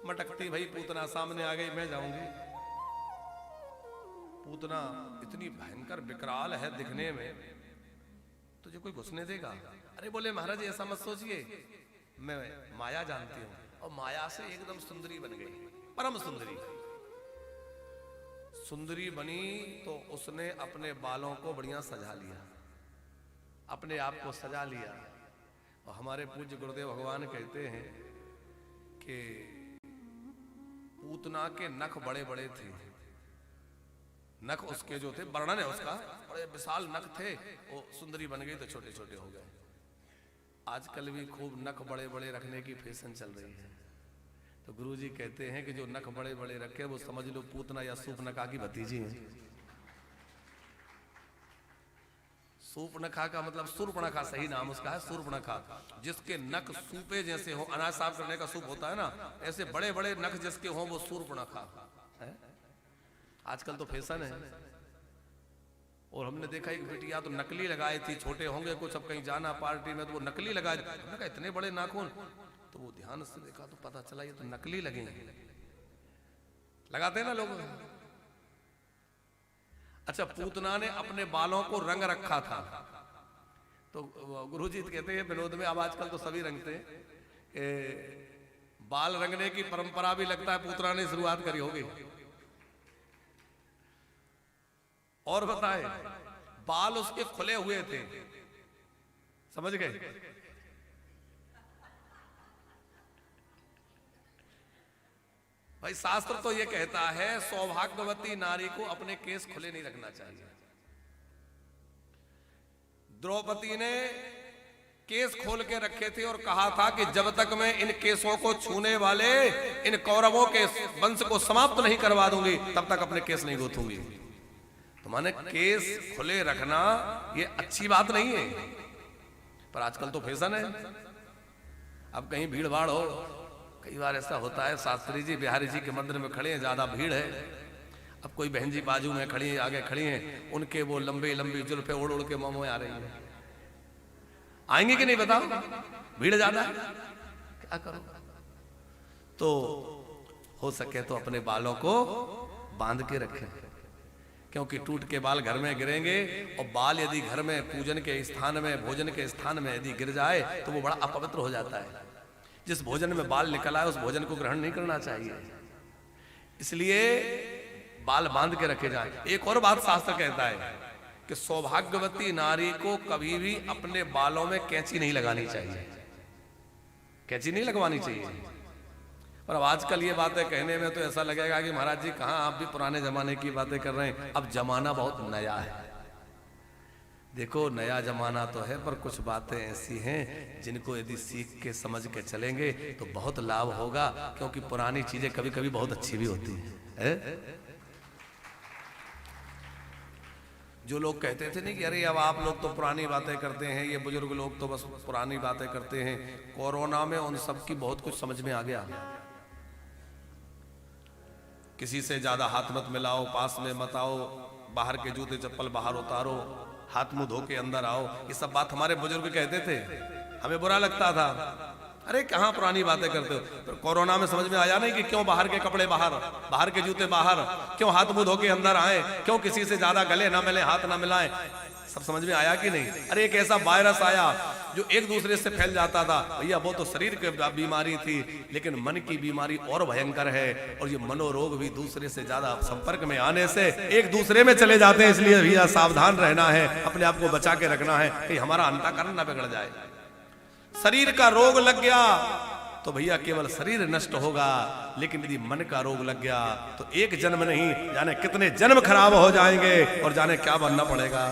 मटकती भाई पूतना सामने आ गई, मैं जाऊंगी। पूतना इतनी भयंकर विकराल है दिखने में, तुझे कोई घुसने देगा? अरे बोले महाराज ऐसा मत सोचिए, मैं माया जानती हूँ, और माया से एकदम सुंदरी बन गई, परम सुंदरी। सुंदरी बनी तो उसने अपने बालों को बढ़िया सजा लिया, अपने आप को सजा लिया। और हमारे पूज्य गुरुदेव भगवान कहते हैं कि पूतना के नख बड़े बड़े थे, नख उसके जो थे, वर्णन है उसका, बड़े विशाल नख थे। वो सुंदरी बन गई तो छोटे छोटे हो गए। आजकल भी खूब नख बड़े बड़े रखने की फैशन चल रही है। तो गुरुजी कहते हैं कि जो नख बड़े बड़े रखे वो समझ लो पूतना या सूपनखा की भतीजी है। सूपनखा का मतलब सूर्पणखा, सही नाम उसका है सूर्पणखा। जिसके नख सूपे जैसे हो, अनाज साफ करने का सूप होता है ना, ऐसे बड़े बड़े नख जिसके हो वो सूर्पणखा है। आजकल तो फैशन है। और हमने देखा एक बिटिया तो नकली लगाई थी, छोटे होंगे कुछ, अब कहीं जाना पार्टी में तो वो नकली लगाए। हमने कहा इतने बड़े नाखून, तो वो ध्यान से देखा तो पता चला ये तो नकली लगे, लगाते हैं ना लोग। अच्छा, पूतना ने अपने बालों को रंग रखा था। तो गुरुजी कहते हैं विनोद में, अब आजकल तो सभी रंगते हैं, बाल रंगने की परंपरा भी लगता है पूतना ने शुरुआत करी होगी। और बताए बाल उसके खुले हुए थे, समझ गए? भाई शास्त्र तो ये कहता है सौभाग्यवती नारी को अपने केस खुले नहीं रखना चाहिए। द्रौपदी ने केस खोल के रखे थे और कहा था कि जब तक मैं इन केसों को छूने वाले इन कौरवों के वंश को समाप्त नहीं करवा दूंगी तब तक अपने केस नहीं गोथूंगी। तो माने केस खुले रखना ये अच्छी बात नहीं है, पर आजकल तो फैशन है। अब कहीं भीड़ भाड़ हो, कई बार ऐसा होता है शास्त्री जी बिहारी जी के मंदिर में खड़े हैं, ज्यादा भीड़ है, अब कोई बहन जी बाजू में खड़ी है, आगे खड़ी हैं, उनके वो लंबी लंबी जुल्फे उड़ उड़ के मोमो आ रही है, आएंगे कि नहीं बताओ? भीड़ ज्यादा है, क्या करो? तो हो सके तो अपने बालों को बांध के रखें, क्योंकि टूट के बाल घर में गिरेंगे, और बाल यदि घर में पूजन के स्थान में, भोजन के स्थान में यदि गिर जाए तो वो बड़ा अपवित्र हो जाता है। जिस भोजन में बाल निकल आए उस भोजन को ग्रहण नहीं करना चाहिए, इसलिए बाल बांध के रखे जाएं। एक और बात शास्त्र कहता है कि सौभाग्यवती नारी को कभी भी अपने बालों में कैंची नहीं लगानी चाहिए, कैंची नहीं लगवानी चाहिए। पर अब आजकल ये बातें कहने में तो ऐसा लगेगा कि महाराज जी कहाँ आप भी पुराने जमाने की बातें कर रहे हैं। अब जमाना बहुत नया है, देखो नया जमाना तो है, पर कुछ बातें ऐसी हैं जिनको यदि सीख के समझ के चलेंगे तो बहुत लाभ होगा, क्योंकि पुरानी चीजें कभी कभी बहुत अच्छी भी होती हैं। जो लोग कहते थे नहीं कि अरे अब आप लोग तो पुरानी बातें करते हैं, ये बुजुर्ग लोग तो बस पुरानी बातें करते हैं, कोरोना में उन सब की बहुत कुछ समझ में आ गया। किसी से ज्यादा हाथ मत मिलाओ, पास में मत आओ, बाहर के जूते चप्पल बाहर उतारो, हाथ मुंह धो के अंदर आओ, ये सब बात हमारे बुजुर्ग कहते थे, हमें बुरा लगता था, अरे कहाँ पुरानी बातें करते हो। तो कोरोना में समझ में आया नहीं कि क्यों बाहर के कपड़े बाहर, बाहर के जूते बाहर, क्यों हाथ मुंह धो के अंदर आए, क्यों किसी से ज्यादा गले ना मिले, हाथ ना मिलाएं, सब समझ में आया कि नहीं? अरे एक ऐसा वायरस आया जो एक दूसरे से फैल जाता था, भैया वो तो शरीर की बीमारी थी, लेकिन मन की बीमारी और भयंकर है, और ये मनोरोग भी दूसरे से ज्यादा संपर्क में आने से एक दूसरे में चले जाते हैं। इसलिए भैया सावधान रहना है, अपने आप को बचा के रखना है कि हमारा अंतःकरण ना बिगड़ जाए। शरीर का रोग लग गया तो भैया केवल शरीर नष्ट होगा, लेकिन यदि मन का रोग लग गया तो एक जन्म नहीं जाने कितने जन्म खराब हो जाएंगे और जाने क्या बनना पड़ेगा।